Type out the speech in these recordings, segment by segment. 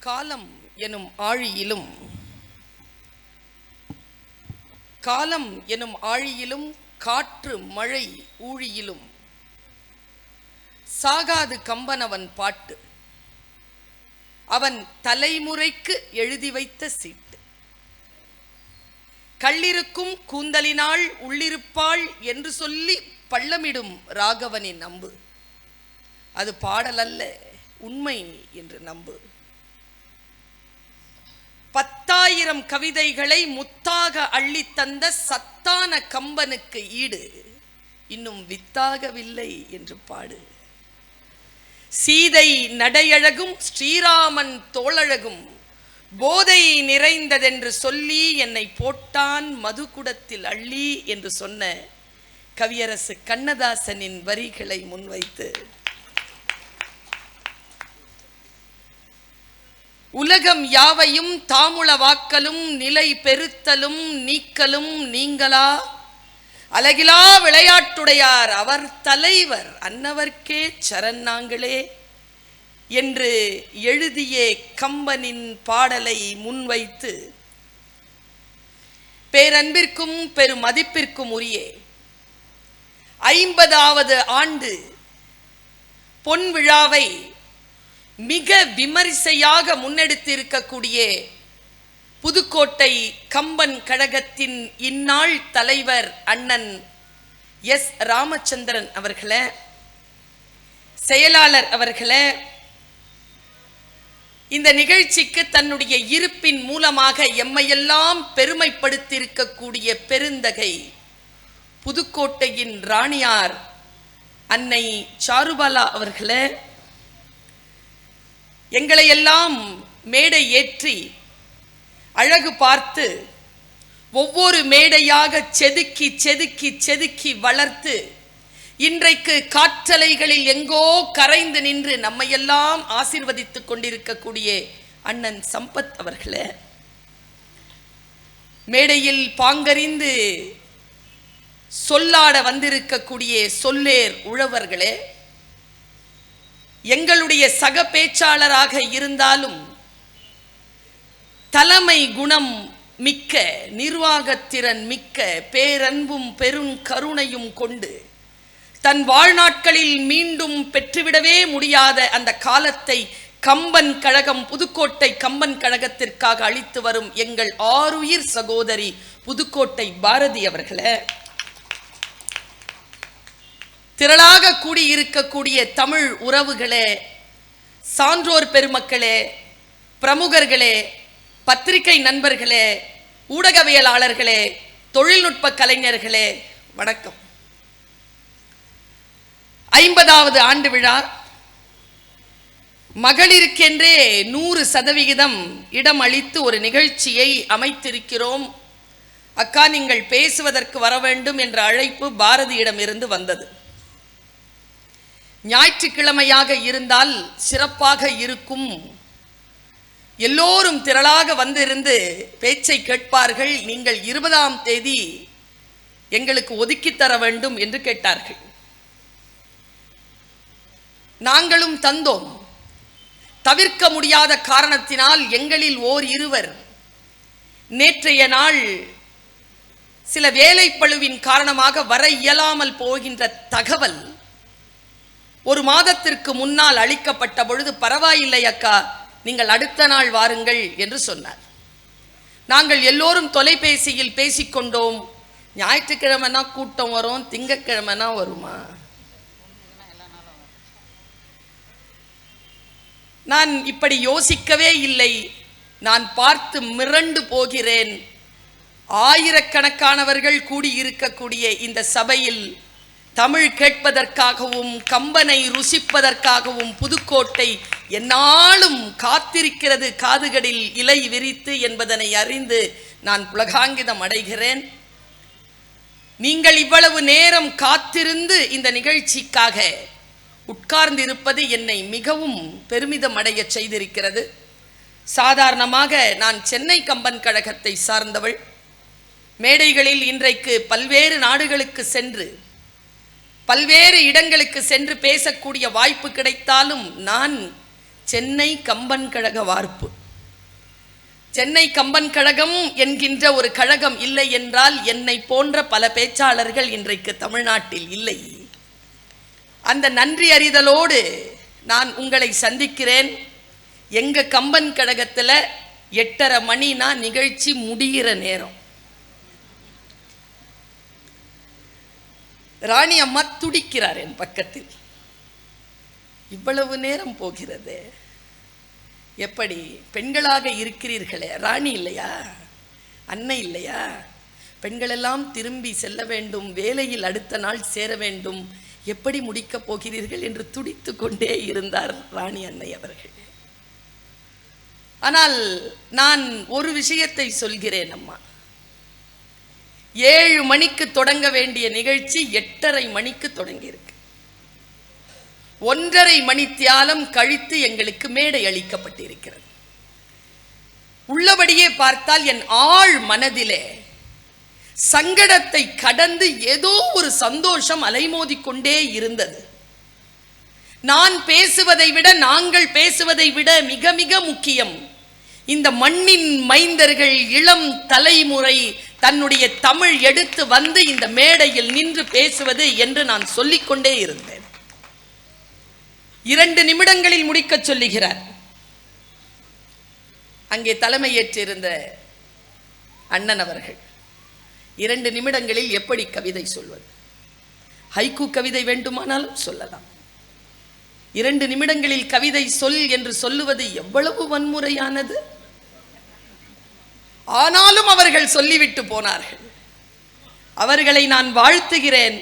காலம் எனும் ஆழியிலும் காலம் எனும் ஆழியிலும் காற்று மழை ஊழியிலும் சாகாது கம்பனவன் பாட்டு அவன் தலைமுறைக்கு எழுதி வைத்த சீட்டு. கள்ளிருக்கும் கூந்தலினாள் உள்ளிருப்பாள் என்று சொல்லி பள்ளமிடும் ராகவனின் நம்பு. அது பாடலல்ல, உண்மை என்று நம்பு. 10,000 கவிதைகளை முத்தாக அள்ளித்தந்த சத்தான கம்பனுக்கு ஈடு இன்னும் வித்தாகவில்லை என்று பாடு. சீதை நடையழகும் ஸ்ரீராமன் தோளழகும் போதை நிறைந்ததென்று சொல்லி என்னை போட்டான் மதுகுடத்தில் அள்ளி என்று சொன்ன கவியரசு கண்ணதாசனின் வரிகளை முன்வைத்து உலகம் யாவையும் தாமுள வாக்கலும் நிலை பெருத்தலும் நீக்கலும் நீங்களா அழகிலா விளையாட்டுடையார் அவர் தலைவர் அன்னவர்க்கே சரண் நாங்களே என்று எழுதிய கம்பனின் பாடலை முன்வைத்து பேரன்பிற்கும் பெருமதிப்பிற்கும் உரிய 50வது ஆண்டு பொன் விழாவை மிக விமரிசையாக முன்னெடுத்திருக்கக்கூடிய புதுக்கோட்டை கம்பன் கழகத்தின் இந்நாள் தலைவர் அண்ணன் எஸ் ராமச்சந்திரன் அவர்களே, செயலாளர் அவர்களே, இந்த நிகழ்ச்சிக்கு தன்னுடைய இருப்பின் மூலமாக எம்மையெல்லாம் பெருமைப்படுத்தியிருக்கக்கூடிய பெருந்தகை புதுக்கோட்டையின் ராணியார் அன்னை சாருபாலா அவர்களே, எங்களையெல்லாம் மேடை ஏற்றி அழகு பார்த்து ஒவ்வொரு மேடையாக செதுக்கி செதுக்கி செதுக்கி வளர்த்து இன்றைக்கு காற்றலைகளில் எங்கோ கரைந்து நின்று நம்மையெல்லாம் ஆசீர்வதித்துக் கொண்டிருக்கக்கூடிய அண்ணன் சம்பத் அவர்களே, மேடையில் பாங்கறிந்து சொல்லாட வந்திருக்கக்கூடிய சொல்லேர் உழவர்களே, எங்களுடைய சக பேச்சாளராக இருந்தாலும் தலைமை குணம் மிக்க நிர்வாகத்திறன் மிக்க பேரன்பும் பெருங்கருணையும் கொண்டு தன் வாழ்நாட்களில் மீண்டும் பெற்றுவிடவே முடியாத அந்த காலத்தை கம்பன் கழகம் புதுக்கோட்டை கம்பன் கழகத்திற்காக அளித்து வரும் எங்கள் ஆருயிர் சகோதரி புதுக்கோட்டை பாரதி அவர்களே, திரளாக கூடியிருக்கக்கூடிய தமிழ் உறவுகளே, சான்றோர் பெருமக்களே, பிரமுகர்களே, பத்திரிகை நண்பர்களே, ஊடகவியலாளர்களே, தொழில்நுட்ப கலைஞர்களே, வணக்கம். 50வது ஆண்டு விழா மகளிருக்கென்றே 100% இடம் அளித்து ஒரு நிகழ்ச்சியை அமைத்திருக்கிறோம். அக்கா, நீங்கள் பேசுவதற்கு வர வேண்டும் என்ற அழைப்பு பாரதியிடம் இருந்து வந்தது. ஞாயிற்றுக்கிழமையாக இருந்தால் சிறப்பாக இருக்கும், எல்லோரும் திரளாக வந்திருந்து பேச்சை கேட்பார்கள், நீங்கள் 20ஆம் தேதி எங்களுக்கு ஒதுக்கி தர வேண்டும் என்று கேட்டார்கள். நாங்களும் தந்தோம். தவிர்க்க முடியாத காரணத்தினால் எங்களில் ஓர் இருவர் நேற்றைய நாள் சில வேலைப்பளுவின் காரணமாக வர இயலாமல் போகின்ற தகவல் ஒரு மாதத்திற்கு முன்னால் அளிக்கப்பட்ட பொழுது, பரவாயில்லை அக்கா, நீங்கள் அடுத்த நாள் வாருங்கள் என்று சொன்னார். நாங்கள் எல்லோரும் தொலைபேசியில் பேசிக்கொண்டோம். ஞாயிற்றுக்கிழமைனா கூட்டம் வரும், திங்கட்கிழமைனா வருமா? நான் இப்படி யோசிக்கவே இல்லை. நான் பார்த்து மிரண்டு போகிறேன். ஆயிரக்கணக்கானவர்கள் கூடியிருக்கக்கூடிய இந்த சபையில் தமிழ் கேட்பதற்காகவும் கம்பனை ருசிப்பதற்காகவும் புதுக்கோட்டை எந்நாளும் காத்திருக்கிறது காதுகளில் இலை விரித்து என்பதனை அறிந்து நான் புலகாங்கிதம் அடைகிறேன். நீங்கள் இவ்வளவு நேரம் காத்திருந்து இந்த நிகழ்ச்சிக்காக உட்கார்ந்திருப்பது என்னை மிகவும் பெருமிதம் அடைய செய்திருக்கிறது. சாதாரணமாக நான் சென்னை கம்பன் கழகத்தை சார்ந்தவள். மேடைகளில் இன்றைக்கு பல்வேறு நாடுகளுக்கு சென்று பல்வேறு இடங்களுக்கு சென்று பேசக்கூடிய வாய்ப்பு கிடைத்தாலும் நான் சென்னை கம்பன் கழக வார்ப்பு. சென்னை கம்பன் கழகம் என்கின்ற ஒரு கழகம் இல்லை என்றால் என்னை போன்ற பல பேச்சாளர்கள் இன்றைக்கு தமிழ்நாட்டில் இல்லை. அந்த நன்றி அறிதலோடு நான் உங்களை சந்திக்கிறேன். எங்க கம்பன் கழகத்தில் 8:30 மணினா நிகழ்ச்சி முடிகிற நேரம். ராணி அம்மா துடிக்கிறார் என் பக்கத்தில். இவ்வளவு நேரம் போகிறது, எப்படி? பெண்களாக இருக்கிறீர்களே, ராணி இல்லையா, அன்னை இல்லையா? பெண்களெல்லாம் திரும்பி செல்ல வேண்டும், வேலையில் அடுத்த நாள் சேர வேண்டும், எப்படி முடிக்கப் போகிறீர்கள் என்று துடித்து கொண்டே இருந்தார் ராணி அன்னை அவர்கள். ஆனால் நான் ஒரு விஷயத்தை சொல்கிறேன் அம்மா, 7 மணிக்கு தொடங்க வேண்டிய நிகழ்ச்சி 8:30 மணிக்கு தொடங்கியிருக்கு. 1.5 மணித்தியாலம் கழித்து எங்களுக்கு மேடை அளிக்கப்பட்டிருக்கிறது. உள்ளபடியே பார்த்தால் என் ஆழ் மனதிலே சங்கடத்தை கடந்து ஏதோ ஒரு சந்தோஷம் அலைமோதி கொண்டே இருந்தது. நான் பேசுவதை விட, நாங்கள் பேசுவதை விட மிக மிக முக்கியம் இந்த மண்ணின் மைந்தர்கள், இளம் தலைமுறை தன்னுடைய தமிழ் எடுத்து வந்து இந்த மேடையில் நின்று பேசுவது என்று நான் சொல்லிக்கொண்டே இருந்தேன். 2 நிமிடங்களில் முடிக்க சொல்லுகிறார். அங்கே தலைமையேற்றிருந்த அண்ணன் அவர்கள் 2 நிமிடங்களில் எப்படி கவிதை சொல்வது? ஹைக்கூ கவிதை வேண்டுமானாலும் சொல்லலாம். 2 நிமிடங்களில் கவிதை சொல் என்று சொல்லுவது எவ்வளவு வன்முறையானது. ஆனாலும் அவர்கள் சொல்லிவிட்டு போனார்கள். அவர்களை நான் வாழ்த்துகிறேன்.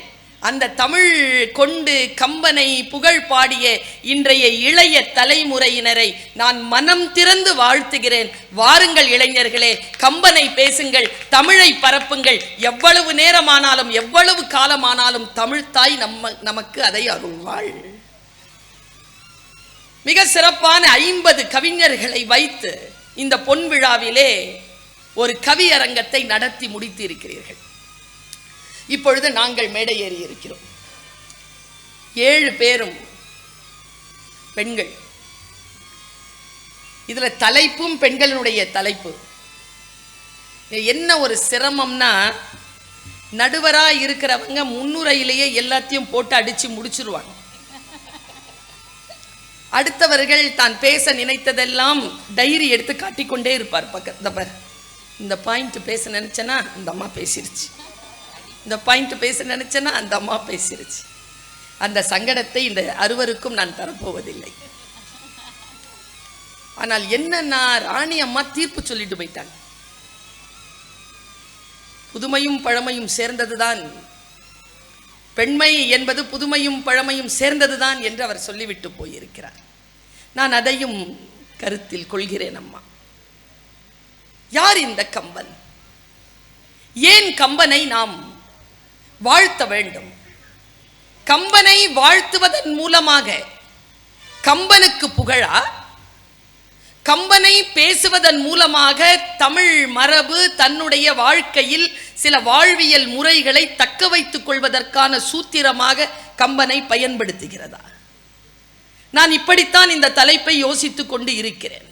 அந்த தமிழ் கொண்டு கம்பனை புகழ் பாடிய இன்றைய இளைய தலைமுறையினரை நான் மனம் திறந்து வாழ்த்துகிறேன். வாருங்கள் இளைஞர்களே, கம்பனை பேசுங்கள், தமிழை பரப்புங்கள். எவ்வளவு நேரமானாலும் எவ்வளவு காலமானாலும் தமிழ்த்தாய் நமக்கு அதை அருள்வாள். மிக சிறப்பான 50 கவிஞர்களை வைத்து இந்த பொன் விழாவிலே ஒரு கவியரங்கத்தை நடத்தி முடித்து இருக்கிறீர்கள். இப்பொழுது நாங்கள் மேடை ஏறி இருக்கிறோம். 7 பேரும் பெண்கள். இதுல தலைப்பும் பெண்களுடைய தலைப்பு. என்ன ஒரு சிரமம்னா, நடுவரா இருக்கிறவங்க முன்னுரையிலேயே எல்லாத்தையும் போட்டு அடிச்சு முடிச்சிருவாங்க. அடுத்தவர்கள் தான் பேச நினைத்ததெல்லாம் டைரி எடுத்து காட்டிக்கொண்டே இருப்பார். பக்கத்து இந்த பாயிண்ட் பேச நினைச்சேன்னா அந்த அம்மா பேசிருச்சு, இந்த பாயிண்ட் பேச நினைச்சேன்னா அந்த அம்மா பேசிருச்சு. அந்த சங்கடத்தை இந்த அறுவருக்கும் நான் தரப்போவதில்லை. ஆனால் என்னன்னா, ராணி அம்மா தீர்ப்பு சொல்லிட்டு போயிட்டாங்க. புதுமையும் பழமையும் சேர்ந்ததுதான், பெண்மை என்பது புதுமையும் பழமையும் சேர்ந்ததுதான் என்று அவர் சொல்லிவிட்டு போயிருக்கிறார். நான் அதையும் கருத்தில் கொள்கிறேன். அம்மா, யார் இந்த கம்பன்? ஏன் கம்பனை நாம் வாழ்த்த வேண்டும்? கம்பனை வாழ்த்துவதன் மூலமாக கம்பனுக்கு புகழா? கம்பனை பேசுவதன் மூலமாக தமிழ் மரபு தன்னுடைய வாழ்க்கையில் சில வாழ்வியல் முறைகளை தக்க வைத்துக் கொள்வதற்கான சூத்திரமாக கம்பனை பயன்படுத்துகிறதா? நான் இப்படித்தான் இந்த தலைப்பை யோசித்துக் கொண்டு இருக்கிறேன்.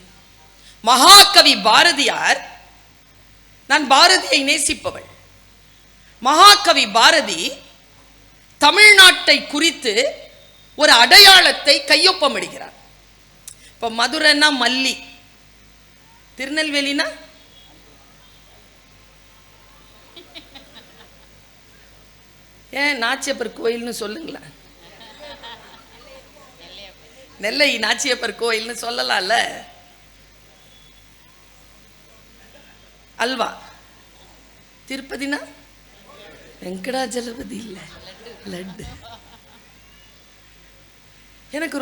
மகாகவி பாரதியார், நான் பாரதியை நேசிப்பவள். மகாகவி பாரதி தமிழ்நாட்டை குறித்து ஒரு அடையாளத்தை கையொப்பமிடுகிறார். இப்ப மதுரைன்னா மல்லி, திருநெல்வேலினா ஏன் நாச்சியப்பர் கோயில்னு சொல்லுங்களேன். நெல்லை நாச்சியப்பர் கோயில்னு சொல்லலாம்ல. அல்வா. திருப்பதினா வெங்கடாஜலபதி இல்லை, லட்டு. எனக்கு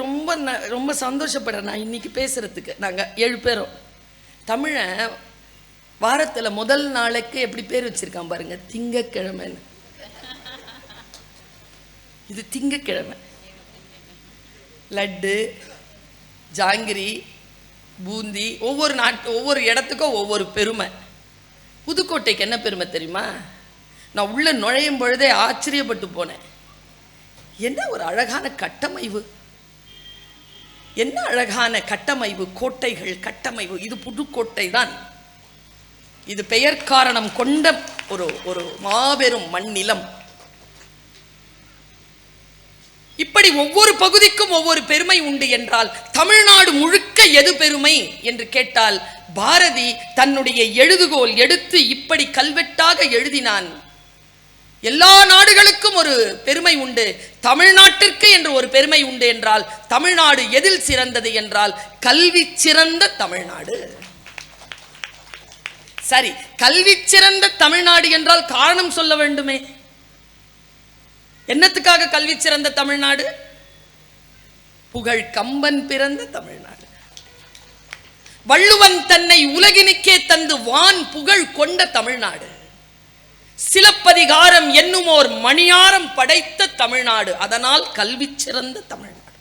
ரொம்ப சந்தோஷப்படுறேன் நான் இன்னைக்கு பேசுறதுக்கு. நாங்கள் 7 பேரும் தமிழை வாரத்தில் முதல் நாளைக்கு எப்படி பேர் வச்சிருக்கான் பாருங்க, திங்கக்கிழமைன்னு. இது திங்கக்கிழமை. லட்டு, ஜாங்கிரி, பூந்தி, ஒவ்வொரு இடத்துக்கும் ஒவ்வொரு பெருமை. புதுக்கோட்டைக்கு என்ன பெருமை தெரியுமா? நான் உள்ள நுழையும் பொழுதே ஆச்சரியப்பட்டு போனேன். என்ன ஒரு அழகான கட்டமைவு, என்ன அழகான கட்டமைப்பு, கோட்டைகள், கட்டமைப்பு. இது புதுக்கோட்டை தான். இது பெயர் காரணம் கொண்ட ஒரு மாபெரும் மண்ணிலம். இப்படி ஒவ்வொரு பகுதிக்கும் ஒவ்வொரு பெருமை உண்டு என்றால் தமிழ்நாடு முழுக்க எது பெருமை என்று கேட்டால், பாரதி தன்னுடைய எழுதுகோல் எடுத்து இப்படி கல்வெட்டாக எழுதினான். எல்லா நாடுகளுக்கும் ஒரு பெருமை உண்டு, தமிழ்நாட்டிற்கு என்று ஒரு பெருமை உண்டு என்றால் தமிழ்நாடு எதில் சிறந்தது என்றால் கல்வி சிறந்த தமிழ்நாடு. சரி, கல்வி சிறந்த தமிழ்நாடு என்றால் காரணம் சொல்ல வேண்டுமே. என்னத்துக்காக கல்வி சிறந்த தமிழ்நாடு? புகழ் கம்பன் பிறந்த தமிழ்நாடு. வள்ளுவன் தன்னை உலகினுக்கே தந்து வான் புகழ் கொண்ட தமிழ்நாடு. சிலப்பதிகாரம் என்னுமோர் மணியாரம் படைத்த தமிழ்நாடு. அதனால் கல்வி சிறந்த தமிழ்நாடு.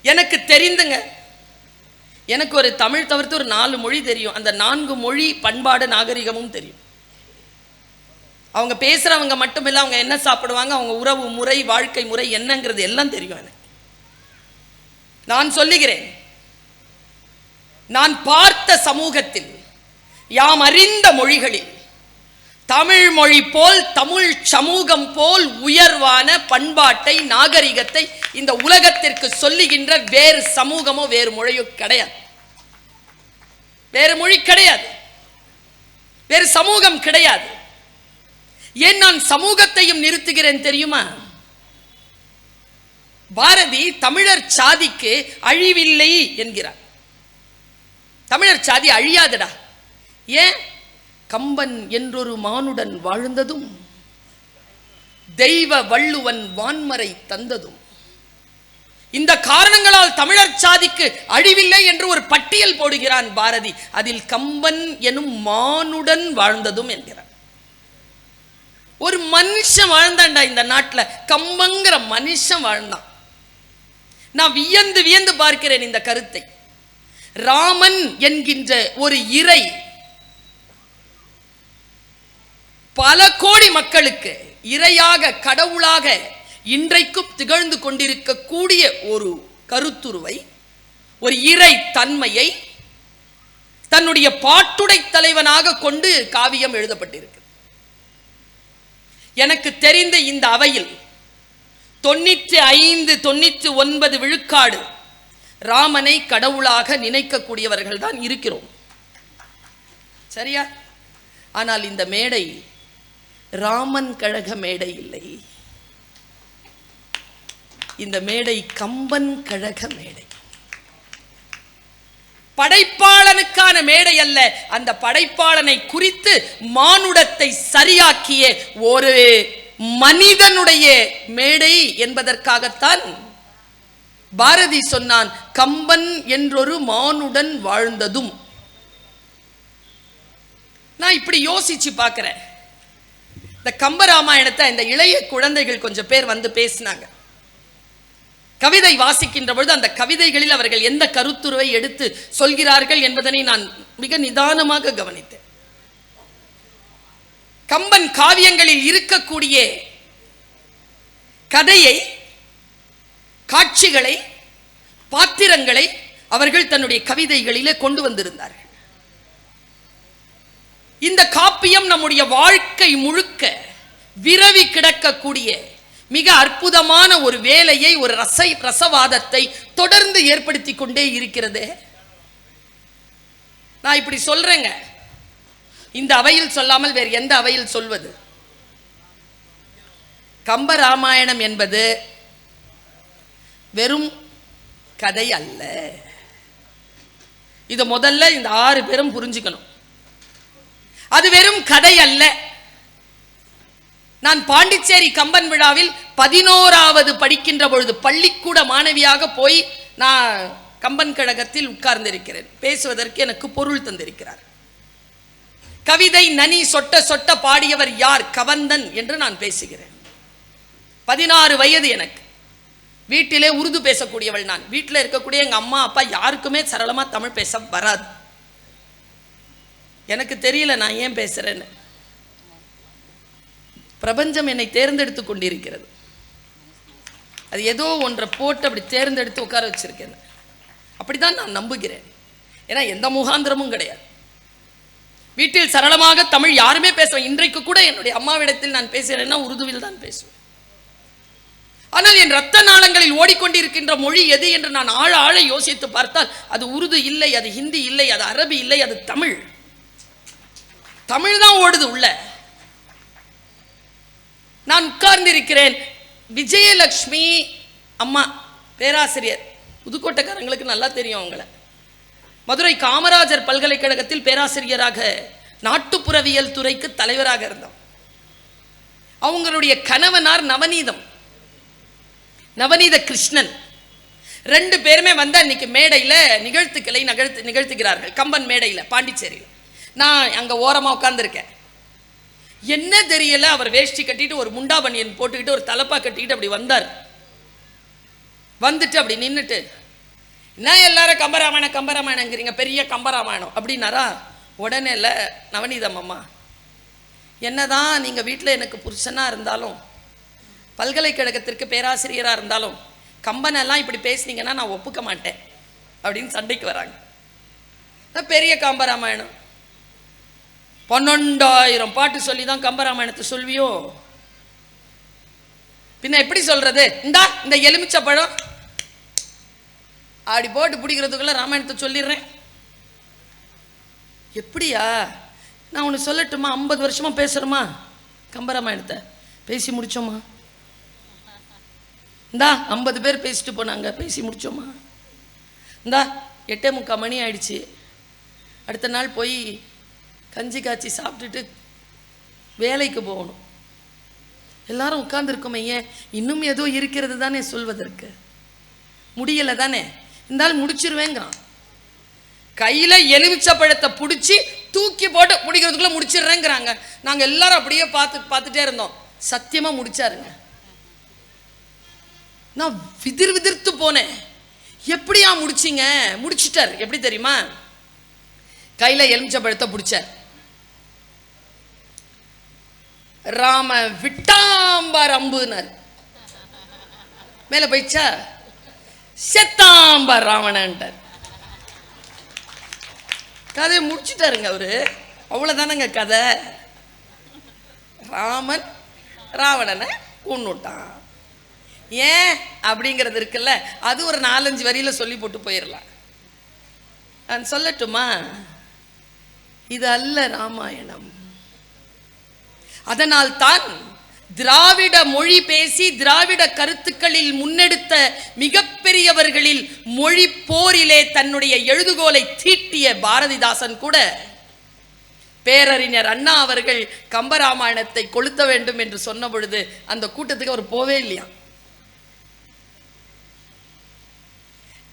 எனக்கு தெரிந்துங்க, எனக்கு ஒரு தமிழ் தவிர்த்து ஒரு 4 மொழி தெரியும். அந்த 4 மொழி பண்பாடு நாகரிகமும் தெரியும். அவங்க பேசுறவங்க மட்டும் இல்லை, அவங்க என்ன சாப்பிடுவாங்க, அவங்க உறவு முறை, வாழ்க்கை முறை என்னங்கிறது எல்லாம் தெரியும் எனக்கு. நான் சொல்லுகிறேன், நான் பார்த்த சமூகத்தில், யாம் அறிந்த மொழிகளில் தமிழ் மொழி போல், தமிழ் சமூகம் போல் உயர்வான பண்பாட்டை, நாகரிகத்தை இந்த உலகத்திற்கு சொல்லுகின்ற வேறு சமூகமோ வேறு மொழியோ கிடையாது. வேறு மொழி கிடையாது, வேறு சமூகம் கிடையாது. ஏன் நான் சமூகத்தையும் நிறுத்துகிறேன் தெரியுமா? பாரதி தமிழர் சாதிக்கு அழிவில்லை என்கிறார். தமிழர் சாதி அழியாதடா. ஏன்? கம்பன் என்றொரு மானுடன் வாழ்ந்ததும், தெய்வ வள்ளுவன் வான்மறை தந்ததும், இந்த காரணங்களால் தமிழர் சாதிக்கு அழிவில்லை என்று ஒரு பட்டியல் போடுகிறான் பாரதி. அதில் கம்பன் எனும் மானுடன் வாழ்ந்ததும் என்கிறார். ஒரு மனுஷன் வாழ்ந்தான்டா இந்த நாட்டில், கம்பங்கிற மனுஷன் வாழ்ந்தான். நான் வியந்து வியந்து பார்க்கிறேன் இந்த கருத்தை. ராமன் என்கின்ற ஒரு இறை பல கோடி மக்களுக்கு இறையாக, கடவுளாக இன்றைக்கும் திகழ்ந்து கொண்டிருக்கக்கூடிய ஒரு கருத்துருவை, ஒரு இறை தன்மையை தன்னுடைய பாட்டுடை தலைவனாக கொண்டு காவியம் எழுதப்பட்டிருக்கு. எனக்கு தெரிந்த இந்த அவையில் 95-99 விழுக்காடு ராமனை கடவுளாக நினைக்கக்கூடியவர்கள் தான் இருக்கிறோம். சரியா? ஆனால் இந்த மேடை ராமன் கழக மேடை இல்லை. இந்த மேடை கம்பன் கழக மேடை. படைப்பாளனுக்கான மேடை அல்ல. அந்த படைப்பாளனை குறித்து மானுடத்தை சரியாக்கிய ஒரு மனிதனுடைய மேடை என்பதற்காகத்தான் பாரதி சொன்னான், கம்பன் என்றொரு மானுடன் வாழ்ந்ததும். நான் இப்படி யோசிச்சு பார்க்கிறேன். இந்த கம்பராமாயணத்தை இந்த இளைய குழந்தைகள் கொஞ்சம் பேர் வந்து பேசினாங்க. கவிதை வாசிக்கின்ற பொழுது அந்த கவிதைகளில் அவர்கள் எந்த கருத்துருவை எடுத்து சொல்கிறார்கள் என்பதனை நான் மிக நிதானமாக கவனித்தேன். கம்பன் காவியங்களில் இருக்கக்கூடிய கதையை, காட்சிகளை, பாத்திரங்களை அவர்கள் தன்னுடைய கவிதைகளிலே கொண்டு வந்திருந்தார்கள். இந்த காப்பியம் நம்முடைய வாழ்க்கை முழுக்க விரவி கிடக்கக்கூடிய மிக அற்புதமான ஒரு வேலையை, ஒரு ரசவாதத்தை தொடர்ந்து ஏற்படுத்தி கொண்டே இருக்கிறது. நான் இப்படி சொல்றேங்க, இந்த அவையில் சொல்லாமல் வேறு எந்த அவையில் சொல்வது? கம்பராமாயணம் என்பது வெறும் கதை அல்ல. இதை முதல்ல இந்த 6 பேரும் புரிஞ்சுக்கணும். அது வெறும் கதை அல்ல. நான் பாண்டிச்சேரி கம்பன் விழாவில் 11வது படிக்கின்ற பொழுது பள்ளிக்கூட மாணவியாக போய் நான் கம்பன் கழகத்தில் உட்கார்ந்திருக்கிறேன். பேசுவதற்கு எனக்கு பொருள் தந்திருக்கிறார். கவிதை நனி சொட்ட சொட்ட பாடியவர் யார்? கவந்தன் என்று நான் பேசுகிறேன். 16 வயது எனக்கு. வீட்டிலே உருது பேசக்கூடியவள் நான். வீட்டில் இருக்கக்கூடிய எங்க அம்மா அப்பா யாருக்குமே சரளமா தமிழ் பேச வராது. எனக்கு தெரியல நான் ஏன் பேசுறேன்னு. பிரபஞ்சம் என்னை தேர்ந்தெடுத்து கொண்டிருக்கிறது. அது ஏதோ ஒன்றை போட்டு அப்படி தேர்ந்தெடுத்து உட்கார வச்சிருக்கேன். அப்படிதான் நான் நம்புகிறேன். ஏன்னா எந்த முகாந்திரமும் கிடையாது. வீட்டில் சரளமாக தமிழ் யாருமே பேசுவேன். இன்றைக்கு கூட என்னுடைய அம்மாவிடத்தில் நான் பேசுகிறேன்னா உருதுவில் தான் பேசுவேன். ஆனால் என் ரத்த நாளங்களில் ஓடிக்கொண்டிருக்கின்ற மொழி எது என்று நான் ஆழ ஆழ யோசித்து பார்த்தால் அது உருது இல்லை, அது ஹிந்தி இல்லை, அது அரபி இல்லை, அது தமிழ். தமிழ் தான் ஓடுது உள்ள. நான் உட்கார்ந்திருக்கிறேன். விஜயலட்சுமி அம்மா பேராசிரியர், புதுக்கோட்டைக்காரங்களுக்கு நல்லா தெரியும் அவங்களை. மதுரை காமராஜர் பல்கலைக்கழகத்தில் பேராசிரியராக நாட்டுப்புறவியல் துறைக்கு தலைவராக இருந்தார். அவங்களுடைய கணவனார் நவநீத கிருஷ்ணன். 2 பேருமே வந்து அன்னைக்கு மேடையில் நிகழ்த்துக்களை நிகழ்த்துகிறார்கள். கம்பன் மேடையில் பாண்டிச்சேரியில். நான் அங்கே ஓரமாக உட்கார்ந்துருக்கேன். என்ன தெரியல, அவர் வேஷ்டி கட்டிட்டு ஒரு முண்டா பனியன் போட்டுக்கிட்டு ஒரு தலப்பா கட்டிக்கிட்டு அப்படி வந்தார். வந்துட்டு அப்படி நின்றுட்டு, என்ன எல்லாரும் கம்பராமாயணங்கிறீங்க, பெரிய கம்பராமாயணம் அப்படின்னாரா. உடனே இல்லை நவநீதம் அம்மா, என்னதான் நீங்கள் வீட்டில் எனக்கு புருஷனாக இருந்தாலும் பல்கலைக்கழகத்திற்கு பேராசிரியராக இருந்தாலும் கம்பனெல்லாம் இப்படி பேசுனீங்கன்னா நான் ஒப்புக்க மாட்டேன் அப்படின்னு சண்டைக்கு வராங்க. பெரிய கம்பராமாயணம் 12,000 பாட்டு சொல்லி தான் கம்பராமாயணத்தை சொல்வியோ? பின்ன எப்படி சொல்றது? இந்த எலுமிச்சை பழம் அப்படி போட்டு பிடிக்கிறதுக்குள்ள ராமாயணத்தை சொல்லிடுறேன். எப்படியா? நான் ஒன்று சொல்லட்டுமா? 50 வருஷமா பேசுகிறோமா கம்பராமாயணத்தை? பேசி முடிச்சோமா? 50 பேர் பேசிட்டு போனாங்க, பேசி முடிச்சோமா? 8:45 மணி ஆயிடுச்சு. அடுத்த நாள் போய் கஞ்சி காய்ச்சி சாப்பிட்டுட்டு வேலைக்கு போகணும். எல்லாரும் உட்கார்ந்துருக்கோமே, ஏன் இன்னும் ஏதோ இருக்கிறது தானே சொல்வதற்கு, முடியலை தானே. இருந்தாலும் முடிச்சிருவேங்கிறான். கையில் எலுமிச்சை பழத்தை பிடிச்சி தூக்கி போட்டு முடிக்கிறதுக்குள்ள முடிச்சிடுறேங்கிறாங்க. நாங்கள் எல்லாரும் அப்படியே பார்த்துட்டே இருந்தோம். சத்தியமாக முடிச்சாருங்க. நான் விதிர்த்து போனேன். எப்படியா முடிச்சிங்க? முடிச்சிட்டார். எப்படி தெரியுமா? கையில் எலுமிச்சை பழத்தை பிடிச்சார். ராம விட்டாம்பார் அம்புனார். மேலே போயிடுச்சா? செத்தாம்பார் ராவணன்ட்டார். கதையை முடிச்சுட்டாருங்க அவரு. அவ்வளோதானங்க கதை. ராமன் ராவணனை கொன்னுட்டான். ஏன் அப்படிங்கிறது இருக்குல்ல, அது ஒரு 4-5 வரியில் சொல்லி போட்டு போயிடலாம். நான் சொல்லட்டுமா? இது அல்ல ராமாயணம். அதனால் தான் திராவிட மொழி பேசி திராவிட கருத்துக்களில் முன்னெடுத்த மிகப்பெரியவர்களில் மொழி போரிலே தன்னுடைய எழுதுகோலை தீட்டிய பாரதிதாசன் கூட பேரறிஞர் அண்ணா அவர்கள் கம்பராமாயணத்தை கொளுத்த வேண்டும் என்று சொன்ன பொழுது அந்த கூட்டத்துக்கு அவர் போவே இல்லையா.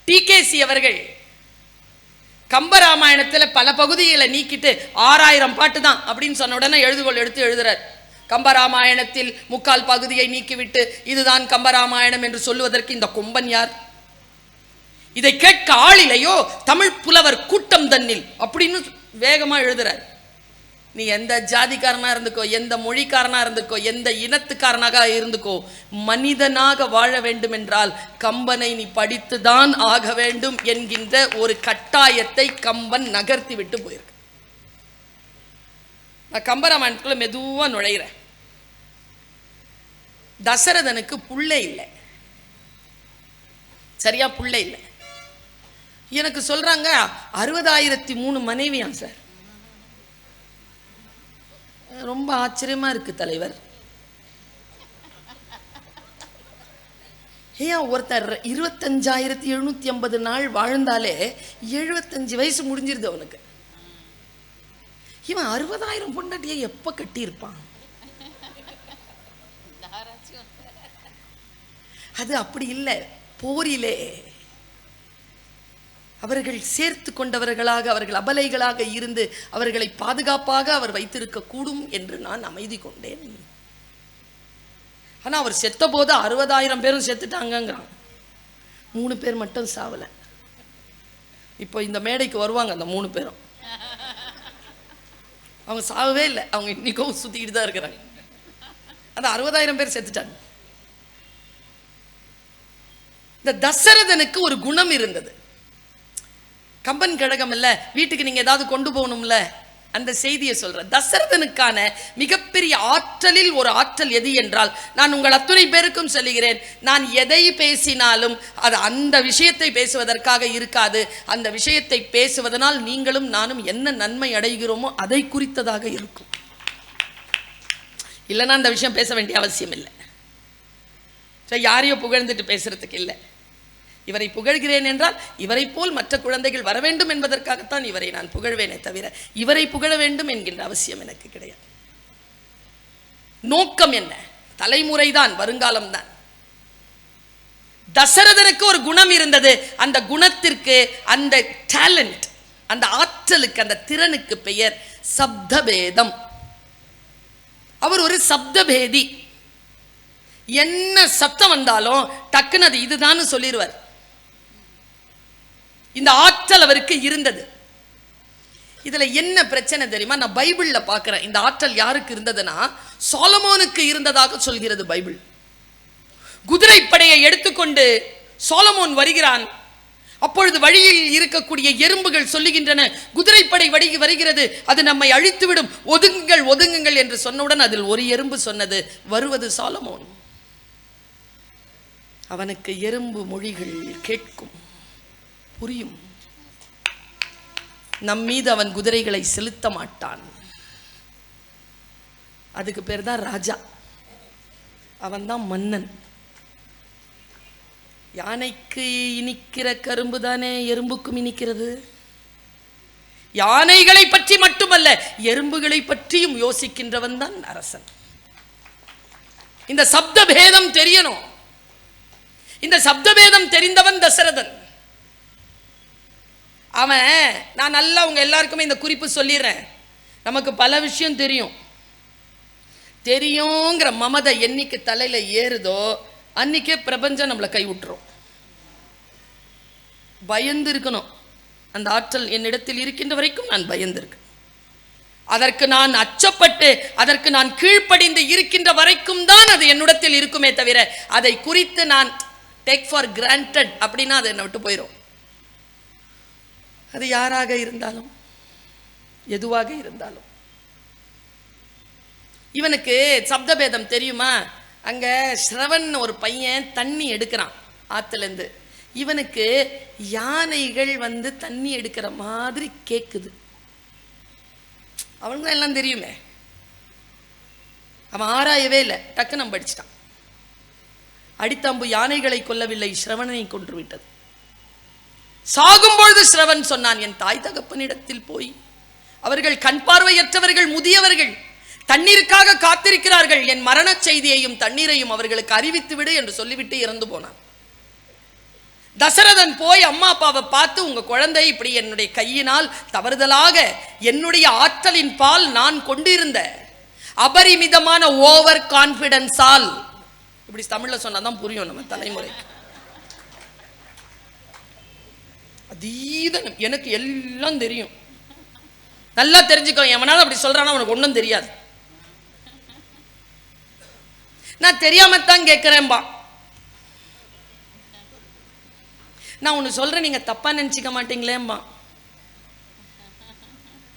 டிகேசி அவர்கள் கம்பராமாயணத்தில் பல பகுதிகளை நீக்கிட்டு 6000 பாட்டு தான் அப்படின்னு சொன்ன உடனே எழுதுகோள் எடுத்து எழுதுறார். கம்பராமாயணத்தில் 3/4 பகுதியை நீக்கிவிட்டு இதுதான் கம்பராமாயணம் என்று சொல்லுவதற்கு இந்த கொம்பன் யார்? இதை கேட்க ஆளிலையோ தமிழ் புலவர் கூட்டம் தன்னில் அப்படின்னு வேகமா எழுதுறார். நீ எந்த ஜாதிக்காரனா இருந்துக்கோ, எந்த மொழிக்காரனா இருந்துக்கோ, எந்த இனத்துக்காரனாக இருந்துக்கோ, மனிதனாக வாழ வேண்டும் என்றால் கம்பனை நீ படித்துதான் ஆக வேண்டும் என்கின்ற ஒரு கட்டாயத்தை கம்பன் நகர்த்தி விட்டு போயிருக்கு. நான் கம்பராமாயணத்துக்குள்ள மெதுவா நுழைகிறேன். தசரதனுக்கு புள்ளை இல்லை, சரியா புள்ளை இல்லை. எனக்கு சொல்றாங்க 60,003 மனைவியாம் சார். ரொம்ப ஆச்சரியமா இருக்கு தலைவர். ஏன் ஒருத்தர் 25,750 நாள் வாழ்ந்தாலே 75 வயசு முடிஞ்சிருது அவனுக்கு. இவன் 60,000 பொண்டாட்டியை எப்ப கட்டியிருப்பான்? அது அப்படி இல்லை. போரிலே அவர்கள் சேர்த்து கொண்டவர்களாக, அவர்கள் அபலைகளாக இருந்து அவர்களை பாதுகாப்பாக அவர் வைத்திருக்க கூடும் என்று நான் அமைதி கொண்டேன். ஆனா அவர் செத்த போது 60,000 பேரும் செத்துட்டாங்கிறான். 3 பேர் மட்டும் சாவல. இப்போ இந்த மேடைக்கு வருவாங்க அந்த 3 பேரும். அவங்க சாவவே இல்லை, அவங்க இன்னைக்கும் சுத்திக்கிட்டு தான் இருக்கிறாங்க. அந்த 60,000 பேர் செத்துட்டாங்க. இந்த தசரதனுக்கு ஒரு குணம் இருந்தது. கம்பன் கழகம் இல்ல, வீட்டுக்கு நீங்க ஏதாவது கொண்டு போகணும்ல, அந்த செய்தியை சொல்ற. தசரதனுக்கான மிகப்பெரிய ஆற்றலில் ஒரு ஆற்றல் எது என்றால், நான் உங்கள் அத்துணை பேருக்கும் சொல்லுகிறேன், நான் எதை பேசினாலும் அது அந்த விஷயத்தை பேசுவதற்காக இருக்காது. அந்த விஷயத்தை பேசுவதனால் நீங்களும் நானும் என்ன நன்மை அடைகிறோமோ அதை குறித்ததாக இருக்கும். இல்லைன்னா அந்த விஷயம் பேச வேண்டிய அவசியம் இல்லை. யாரையோ புகழ்ந்துட்டு பேசுறதுக்கு இல்லை. இவரை புகழ்கிறேன் என்றால் இவரை போல் மற்ற குழந்தைகள் வர வேண்டும் என்பதற்காகத்தான் இவரை நான் புகழ்வேனே தவிர இவரை புகழ வேண்டும் என்கின்ற அவசியம் எனக்கு கிடையாது. நோக்கம் என்ன? தலைமுறைதான், வருங்காலம் தான். தசரதனுக்கு ஒரு குணம் இருந்தது. அந்த குணத்திற்கு, அந்த டேலண்ட், அந்த ஆற்றலுக்கு, அந்த திறனுக்கு பெயர் சப்தபேதம். அவர் ஒரு சப்தபேதி. என்ன சத்தம் வந்தாலும் டக்குன்னு அது இதுதான் சொல்லிடுவார். இந்த ஆற்றல் அவருக்கு இருந்தது. இதுல என்ன பிரச்சனை தெரியுமா? நான் பைபிள்ல பார்க்கிறேன், இந்த ஆற்றல் யாருக்கு இருந்ததுன்னா சாலமோனுக்கு இருந்ததாக சொல்கிறது பைபிள். குதிரைப்படையை எடுத்துக்கொண்டு சாலமோன் வருகிறான். அப்பொழுது வழியில் இருக்கக்கூடிய எறும்புகள் சொல்லுகின்றன, குதிரைப்படை வருகிறது, அது நம்மை அழித்துவிடும், ஒதுங்குங்கள் ஒதுங்குங்கள் என்று சொன்னவுடன் அதில் ஒரு எறும்பு சொன்னது, வருவது சாலமோன். அவனுக்கு எறும்பு மொழிகள் கேட்கும், புரியும். நம் மீது அவன் குதிரைகளை செலுத்த மாட்டான். அதுக்கு பேர் தான் ராஜா. அவன் தான் மன்னன். யானைக்கு இனிக்கிற கரும்பு தானே எறும்புக்கும் இனிக்கிறது. யானைகளை பற்றி மட்டுமல்ல, எறும்புகளை பற்றியும் யோசிக்கின்றவன் தான் அரசன். இந்த சப்த பேதம் தெரியணும். இந்த சப்தபேதம் தெரிந்தவன் தசரதன். அவன், நான் நல்லா உங்க எல்லாருக்குமே இந்த குறிப்பு சொல்லிடுறேன், நமக்கு பல விஷயம் தெரியுங்கிற மமதை என்னைக்கு தலையில ஏறுதோ அன்னைக்கே பிரபஞ்சம் நம்மளை கைவிட்டுரும். பயந்து இருக்கணும். அந்த ஆற்றல் என்னிடத்தில் இருக்கின்ற வரைக்கும் நான் பயந்திருக்கேன். அதற்கு நான் அச்சப்பட்டு, அதற்கு நான் கீழ்ப்படிந்து இருக்கின்ற வரைக்கும் தான் அது என்னிடத்தில் இருக்குமே தவிர அதை குறித்து நான் டேக் ஃபார் கிராண்டட் அப்படின்னா அது என்னை விட்டு போயிடும். அது யாராக இருந்தாலும், எதுவாக இருந்தாலும். இவனுக்கு சப்தபேதம் தெரியுமா? அங்க ஸ்ரவன் ஒரு பையன் தண்ணி எடுக்கிறான் ஆத்துலேருந்து. இவனுக்கு யானைகள் வந்து தண்ணி எடுக்கிற மாதிரி கேட்குது. அவனுக்கு எல்லாம் தெரியுமே. அவன் ஆராயவே இல்லை, டக்குன்னு படிச்சிட்டான். அடித்தாம்பு யானைகளை கொல்லவில்லை, ஸ்ரவணனை கொன்று விட்டது. சாகும்பொழுது ஸ்ரவன் சொன்னான், என் தாய் தகப்பனிடத்தில் போய், அவர்கள் கண் பார்வையற்றவர்கள், முதியவர்கள், தண்ணீருக்காக காத்திருக்கிறார்கள், என் மரண செய்தியையும் தண்ணீரையும் அவர்களுக்கு அறிவித்து விடு என்று சொல்லிவிட்டு இறந்து போனான். தசரதன் போய் அம்மா அப்பாவை பார்த்து, உங்க குழந்தை இப்படி என்னுடைய கையினால் தவறுதலாக என்னுடைய ஆற்றலின் பால் நான் கொண்டிருந்த அபரிமிதமான ஓவர் கான்பிடன்ஸால், இப்படி தமிழ்ல சொன்னாதான் புரியும் நம்ம தலைமுறைக்கு. அதீத எனக்கு எல்லாம் தெரியும், நல்லா தெரிஞ்சுக்கோ. எவனாலும் அப்படி சொல்றானா அவனுக்கு ஒன்றும் தெரியாது. நான் தெரியாமத்தான் கேட்கிறேன்பா. நான் ஒன்று சொல்றேன், நீங்க தப்பா நினைச்சிக்க மாட்டீங்களேம்பா.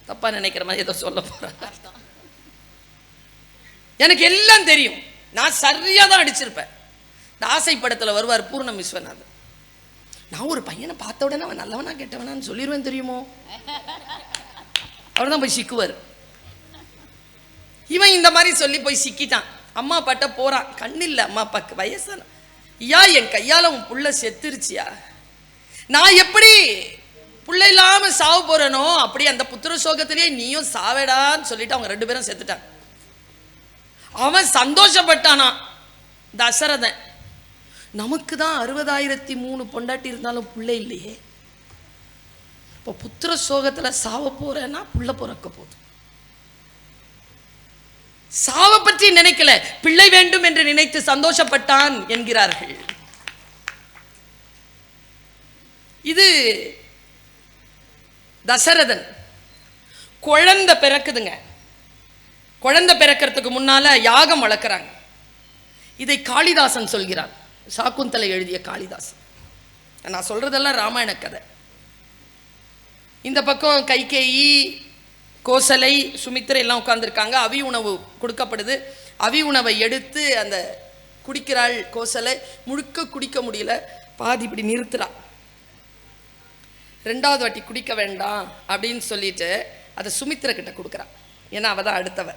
தப்பா நினைக்கிற மாதிரி ஏதோ சொல்ல போற. எனக்கு எல்லாம் தெரியும், நான் சரியா தான் அடிச்சிருப்பேன். இந்த ஆசை படத்துல வருவார் பூர்ணம் விஸ்வநாதன். நான் ஒரு பையனை பார்த்த உடனே அவன் நல்லவனா கெட்டவனான்னு சொல்லிடுவேன் தெரியுமோ. அவர் தான் போய் சிக்குவார். இவன் இந்த மாதிரி சொல்லி போய் சிக்கிட்டான். அம்மா அப்பாட்ட போறான், கண்ணில்ல அம்மா அப்பாக்கு, வயசான. ஐயா, என் கையால உன் புள்ள செத்துருச்சியா, நான் எப்படி புள்ள இல்லாம சாவு போறனோ அப்படி அந்த புத்திர சோகத்திலேயே நீயும் சாவேடான்னு சொல்லிட்டு அவங்க 2 பேரும் செத்துட்டான். அவன் சந்தோஷப்பட்டானா தசரதன். நமக்கு தான் 60,003 பொண்டாட்டி இருந்தாலும் பிள்ளை இல்லையே. இப்போ புத்திர சோகத்துல சாவ போறேன்னா புள்ள பிறக்க போகுது. சாவ பற்றி நினைக்கல, பிள்ளை வேண்டும் என்று நினைத்து சந்தோஷப்பட்டான் என்கிறார்கள். இது தசரதன். குழந்தை பிறக்குதுங்க. குழந்தை பிறக்கிறதுக்கு முன்னால யாகம் வளர்க்குறாங்க. இதை காளிதாசன் சொல்கிறார், சாக்குந்தலை எழுதிய காளிதாசன். நான் சொல்றதெல்லாம் ராமாயண கதை. இந்த பக்கம் கைகேயி, கோசலை, சுமித்திரை எல்லாம் உட்கார்ந்துருக்காங்க. அவி உணவு கொடுக்கப்படுது. அவி உணவை எடுத்து அந்த குடிக்கிறாள் கோசலை. முழுக்க குடிக்க முடியல, பாதி இப்படி நிறுத்துறா. 2வது வாட்டி குடிக்க வேண்டாம் அப்படின்னு சொல்லிட்டு அதை சுமித்திரை கிட்ட கொடுக்குறான். ஏன்னா அவள் தான் அடுத்தவ.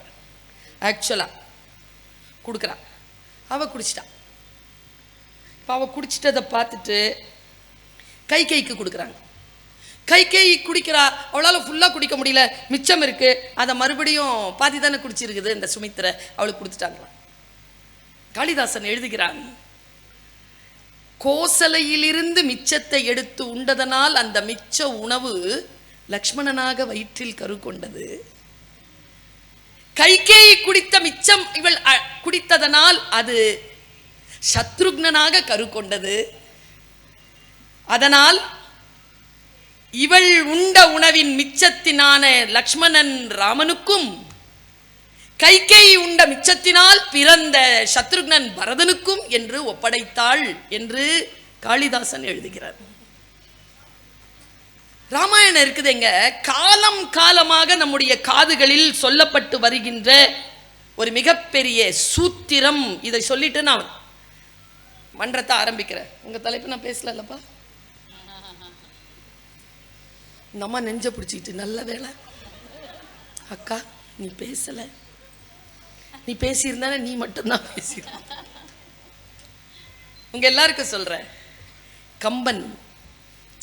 ஆக்சுவலாக கொடுக்குறா. அவள் குடிச்சிட்டான். இப்போ அவள் குடிச்சிட்டதை பார்த்துட்டு கைகேயிக்கு கொடுக்குறாங்க. கைகேயி குடிக்கிறா. அவளால் ஃபுல்லாக குடிக்க முடியல, மிச்சம் இருக்கு. அதை மறுபடியும் பாதி தானே குடிச்சிருக்குது இந்த சுமித்திரை, அவளுக்கு கொடுத்துட்டாங்களாம். காளிதாசன் எழுதுகிறான், கோசலையிலிருந்து மிச்சத்தை எடுத்து உண்டதனால் அந்த மிச்ச உணவு லக்ஷ்மணனாக வயிற்றில் கரு கொண்டது. கைகேயி குடித்த மிச்சம் இவள் குடித்ததனால் அது சத்ருக்னனாக கரு கொண்டது. அதனால் இவள் உண்ட உணவின் மிச்சத்தினான லக்ஷ்மணன் ராமனுக்கும், கைகேயி உண்ட மிச்சத்தினால் பிறந்த சத்ருக்னன் பரதனுக்கும் என்று ஒப்படைத்தாள் என்று காளிதாசன் எழுதுகிறார். ராமாயணம் இருக்குதுங்க, காலம் காலமாக நம்முடைய காதுகளில் சொல்லப்பட்டு வருகின்ற ஒரு மிகப்பெரிய சூத்திரம். இதை சொல்லிட்டு நான் மன்றத்தை ஆரம்பிக்கிறேன். உங்க தலைப்பு நான் பேசலப்பா. இந்த அம்மா நெஞ்ச பிடிச்சிக்கிட்டு, நல்ல வேலை அக்கா நீ பேசல, நீ பேசியிருந்தானே, நீ மட்டும்தான் பேசியிருந்த. உங்க எல்லாருக்கும் சொல்ற, கம்பன்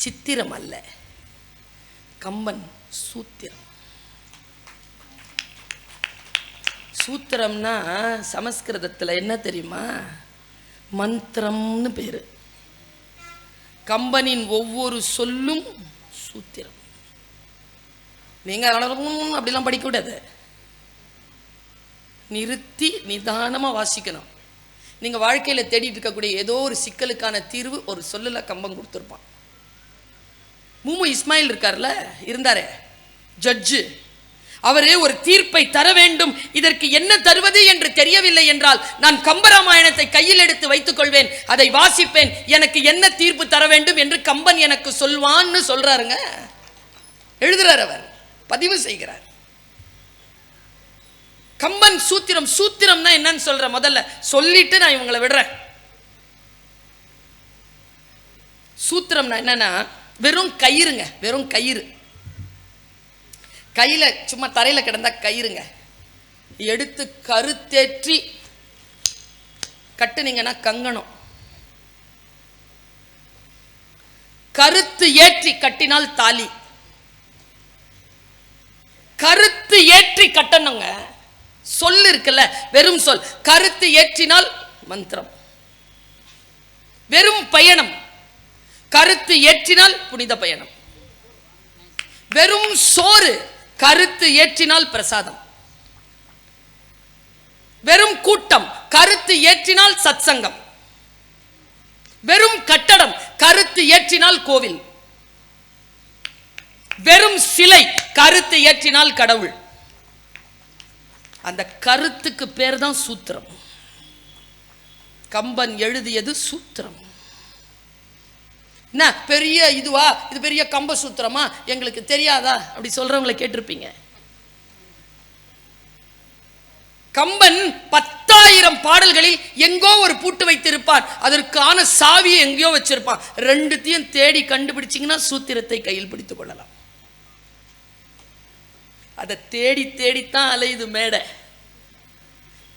சித்திரம் அல்ல, கம்பன் சூத்திரம். சூத்திரம்னா சமஸ்கிருதத்தில் என்ன தெரியுமா? மந்திரம்னு பேரு. கம்பனின் ஒவ்வொரு சொல்லும் சூத்திரம். நீங்க அப்படிலாம் படிக்க கூடாது, நிறுத்தி நிதானமா வாசிக்கணும். நீங்க வாழ்க்கையில தேடிட்டு இருக்கக்கூடிய ஏதோ ஒரு சிக்கலுக்கான தீர்வு ஒரு சொல்லுல கம்பன் கொடுத்துருப்பான். மூமு இஸ்மாயில் இருக்கார்ல, இருந்தாரே ஜட்ஜு, அவரே ஒரு தீர்ப்பை தர வேண்டும். இதற்கு என்ன தருவது என்று தெரியவில்லை என்றால் நான் கம்பராமாயணத்தை கையில் எடுத்து வைத்துக் கொள்வேன், அதை வாசிப்பேன், எனக்கு என்ன தீர்ப்பு தர வேண்டும் என்று கம்பன் எனக்கு சொல்வான்னு சொல்றாருங்க. எழுதுறார், அவர் பதிவு செய்கிறார். கம்பன் சூத்திரம். சூத்திரம்னா என்னன்னு சொல்ற, முதல்ல சொல்லிட்டு நான் இவங்களை விடுறேன். சூத்திரம்னா என்னன்னா வெறும் கயிறுங்க, வெறும் கயிறு. கையில சும்மா தரையில கிடந்தா கயிறுங்க, எடுத்து கருத்தேற்றி கட்டுனீங்கன்னா கங்கணம். கருத்து ஏற்றி கட்டினால் தாலி. கருத்து ஏற்றி கட்டணுங்க. சொல் இருக்குல்ல, வெறும் சொல். கருத்து ஏற்றினால் மந்திரம். வெறும் பயணம், கருத்து ஏற்றினால் புனித பயணம். வெறும் சோறு, கருத்து ஏற்றினால் பிரசாதம். வெறும் கூட்டம், கருத்து ஏற்றினால் சத்சங்கம். வெறும் கட்டடம், கருத்து ஏற்றினால் கோவில். வெறும் சிலை, கருத்து ஏற்றினால் கடவுள். அந்த கருத்துக்கு பேர் தான் சூத்திரம். கம்பன் எழுதியது சூத்திரம். என்ன பெரிய இதுவா, இது பெரிய கம்ப சூத்திரமா, எங்களுக்கு தெரியாதா அப்படி சொல்றவங்களை கேட்டிருப்பீங்க. கம்பன் 10,000 பாடல்களில் எங்கோ ஒரு பூட்டு வைத்திருப்பான், அதற்கான சாவியை எங்கேயோ வச்சிருப்பான். ரெண்டுத்தையும் தேடி கண்டுபிடிச்சிங்கன்னா சூத்திரத்தை கையில் பிடித்துக் கொள்ளலாம். அதை தேடி தேடித்தான் அலையுது மேடை.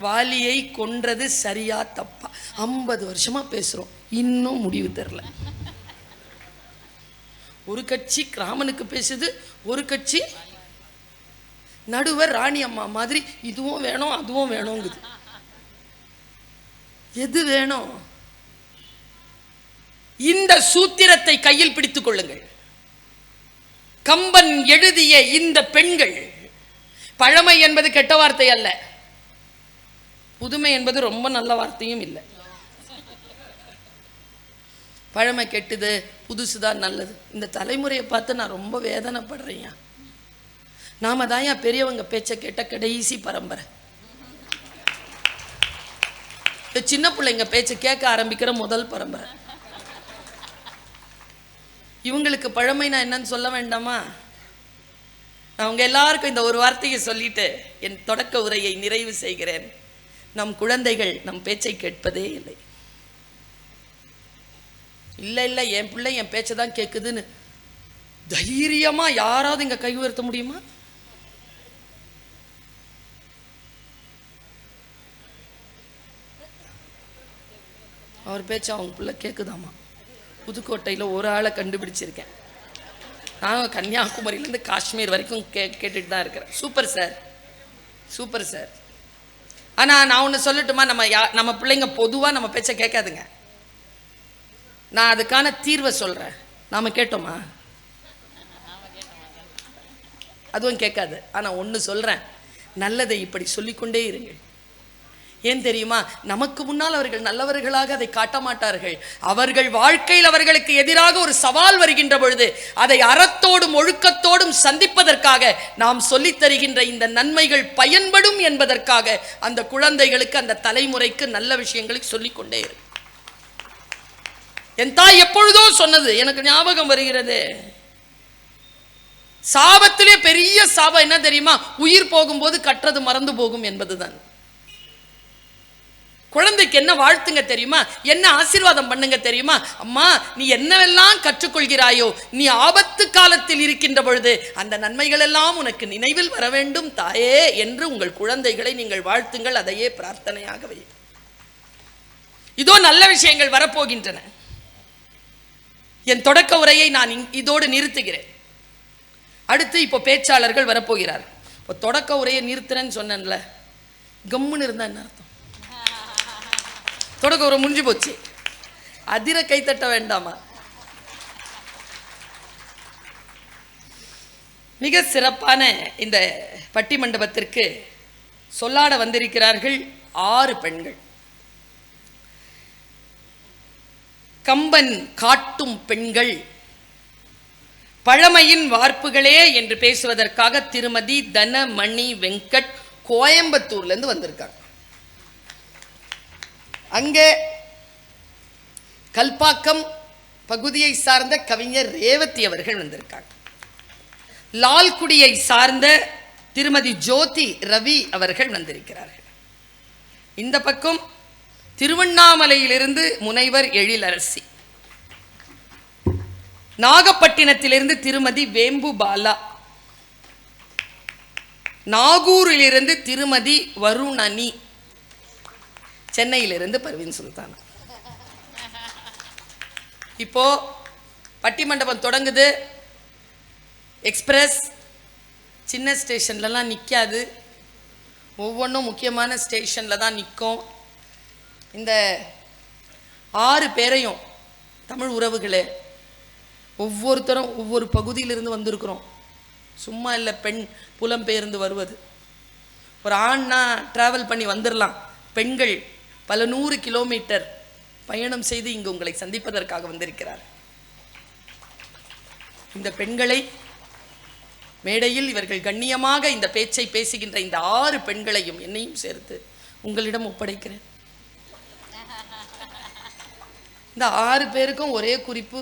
வாலியை கொன்றது சரியா தப்பா 50 வருஷமா பேசுறோம், இன்னும் முடிவு தெரியல. ஒரு கட்சி ராமனுக்கு பேசுது, ஒரு கட்சி நடுவர் ராணி அம்மா மாதிரி இதுவும் வேணும் அதுவும் வேணுங்குது. எது வேணும்? இந்த சூத்திரத்தை கையில் பிடித்துக் கொள்ளுங்கள். கம்பன் எழுதிய இந்த பெண்கள், பழமை என்பது கெட்ட வார்த்தை அல்ல, புதுமை என்பது ரொம்ப நல்ல வார்த்தையும் இல்லை. பழமை கெட்டது, புதுசுதான் நல்லது. இந்த தலைமுறையை பார்த்து நான் ரொம்ப வேதனைப்படுறேன். நாம தான் பெரியவங்க பேச்சை கேட்ட கடைசி பரம்பரை. சின்ன பிள்ளைங்க பேச்சை கேட்க ஆரம்பிக்கிற முதல் பரம்பரை. இவங்களுக்கு பழமை நான் என்னன்னு சொல்ல வேண்டாமா? அவங்க எல்லாருக்கும் இந்த ஒரு வார்த்தையை சொல்லிட்டு என் தொடக்க உரையை நிறைவு செய்கிறேன். நம் குழந்தைகள் நம் பேச்சை கேட்பதே இல்லை. இல்லை இல்லை என் பிள்ளை என் பேச்சை தான் கேட்குதுன்னு தைரியமா யாராவது இங்க கை உயர்த்த முடியுமா? அவர் பேச்சு அவங்க பிள்ளை கேட்குதாமா. புதுக்கோட்டையில் ஒரு ஆளை கண்டுபிடிச்சிருக்கேன். நான் கன்னியாகுமரியிலேருந்து காஷ்மீர் வரைக்கும் கேட்டுட்டு தான் இருக்கிறேன். Super sir, super sir. ஆனால் நான் ஒன்று சொல்லட்டுமா, நம்ம பிள்ளைங்க பொதுவாக நம்ம பேச்சை கேட்காதுங்க. நான் அதுக்கான தீர்வை சொல்கிறேன். நாம் கேட்டோமா? அதுவும் கேட்காது. ஆனால் ஒன்று சொல்கிறேன், நல்லதை இப்படி சொல்லிக்கொண்டே இருங்கள். ஏன் தெரியுமா? நமக்கு முன்னால் அவர்கள் நல்லவர்களாக அதை காட்ட மாட்டார்கள். அவர்கள் வாழ்க்கையில் அவர்களுக்கு எதிராக ஒரு சவால் வருகின்ற பொழுது அதை அறத்தோடும் ஒழுக்கத்தோடும் சந்திப்பதற்காக நாம் சொல்லித் தருகின்ற இந்த நன்மைகள் பயன்படும் என்பதற்காக அந்த குழந்தைகளுக்கு, அந்த தலைமுறைக்கு நல்ல விஷயங்களை சொல்லிக்கொண்டே இருக்கு. என் தாய் எப்பொழுதோ சொன்னது எனக்கு ஞாபகம் வருகிறது. சாபத்திலே பெரிய சாபம் என்ன தெரியுமா? உயிர் போகும்போது கற்றது மறந்து போகும் என்பதுதான். குழந்தைக்கு என்ன வாழ்த்துங்க தெரியுமா? என்ன ஆசீர்வாதம் பண்ணுங்க தெரியுமா? அம்மா, நீ என்னவெல்லாம் கற்றுக்கொள்கிறாயோ, நீ ஆபத்து காலத்தில் இருக்கின்ற பொழுது அந்த நன்மைகள் எல்லாம் உனக்கு நினைவில் வர வேண்டும் தாயே என்று உங்கள் குழந்தைகளை நீங்கள் வாழ்த்துங்கள். அதையே பிரார்த்தனையாக வை. இதோ நல்ல விஷயங்கள் வரப்போகின்றன. என் தொடக்க உரையை நான் இதோடு நிறுத்துகிறேன். அடுத்து இப்போ பேச்சாளர்கள் வரப்போகிறார். இப்போ தொடக்க உரையை நிறுத்துறேன்னு சொன்னேன்ல, கம்முன்னு இருந்தா என்ன அர்த்தம்? தொடக்க உரை முடிஞ்சு போச்சு. அதிர கைத்தட்ட வேண்டாமா? மிக சிறப்பான இந்த பட்டி மண்டபத்திற்கு சொல்லாட வந்திருக்கிறார்கள் 6 பெண்கள். கம்பன் காட்டும் பெண்கள், பழமையின் வார்ப்புகளே என்று பேசுவதற்காக திருமதி தனமணி வெங்கட் கோயம்புத்தூர்ல இருந்து வந்திருக்காங்க. அங்கே கல்பாக்கம் பகுதியை சார்ந்த கவிஞர் ரேவதி அவர்கள் வந்திருக்காங்க. லால்குடியை சார்ந்த திருமதி ஜோதி ரவி அவர்கள் வந்திருக்கிறார்கள். இந்த பக்கம் திருவண்ணாமலையிலிருந்து முனைவர் எழிலரசி, நாகப்பட்டினத்திலிருந்து திருமதி வேம்பு பாலா, நாகூரிலிருந்து திருமதி வருணனி, சென்னையிலிருந்து பர்வீன் சுல்தான். இப்போ பட்டிமண்டபம் தொடங்குது. எக்ஸ்பிரஸ் சின்ன ஸ்டேஷன்லலாம் நிற்காது, ஒவ்வொன்றும் முக்கியமான ஸ்டேஷனில் தான் நிற்கும். இந்த 6 பேரையும் தமிழ் உறவுகளே, ஒவ்வொருத்தரும் ஒவ்வொரு பகுதியிலிருந்து வந்திருக்கிறோம். சும்மா இல்லை பெண் புலம்பெயர்ந்து வருவது. ஒரு ஆண்னா ட்ராவல் பண்ணி வந்துடலாம். பெண்கள் பல 100 கிலோமீட்டர் பயணம் செய்து இங்கு உங்களை சந்திப்பதற்காக வந்திருக்கிறார். இந்த பெண்களை மேடையில் இவர்கள் கண்ணியமாக இந்த பேச்சை பேசுகின்ற இந்த 6 பெண்களையும் என்னையும் சேர்த்து உங்களிடம் ஒப்படைக்கிறேன். இந்த 6 பேருக்கும் ஒரே குறிப்பு,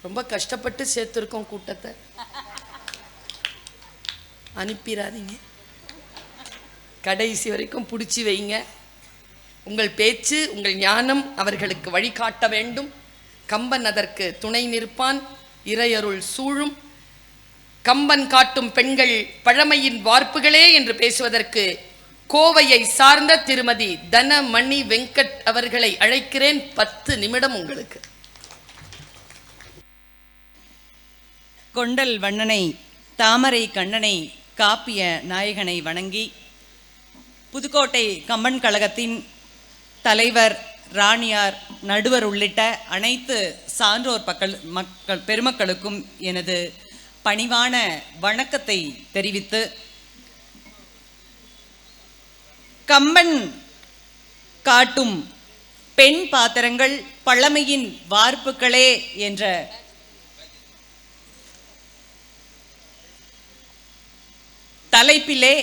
ரொம்ப கஷ்டப்பட்டு சேர்த்திருக்கோம் கூட்டத்தை, அனுப்பிடாதீங்க, கடைசி வரைக்கும் பிடிச்சி வைங்க. உங்கள் பேச்சு, உங்கள் ஞானம் அவர்களுக்கு வழிகாட்ட வேண்டும். கம்பன் அதற்கு துணை நிற்பான், இறையருள் சூழும். கம்பன் காட்டும் பெண்கள் பழமையின் வார்ப்புகளே என்று பேசுவதற்கு கோவையை சார்ந்த திருமதி தனமணி வெங்கட் அவர்களை அழைக்கிறேன். 10 நிமிடம் உங்களுக்கு. கொண்டல் வண்ணனை, தாமரை கண்ணனை, காப்பிய நாயகனை வணங்கி, புதுக்கோட்டை கம்பன் கழகத்தின் தலைவர், ராணியார், நடுவர் உள்ளிட்ட அனைத்து சான்றோர் பெருமக்களுக்கும் எனது பணிவான வணக்கத்தை தெரிவித்து, கம்பன் காட்டும் பெண் பாத்திரங்கள் பழமையின் வார்ப்புகளே என்ற தலைப்பிலே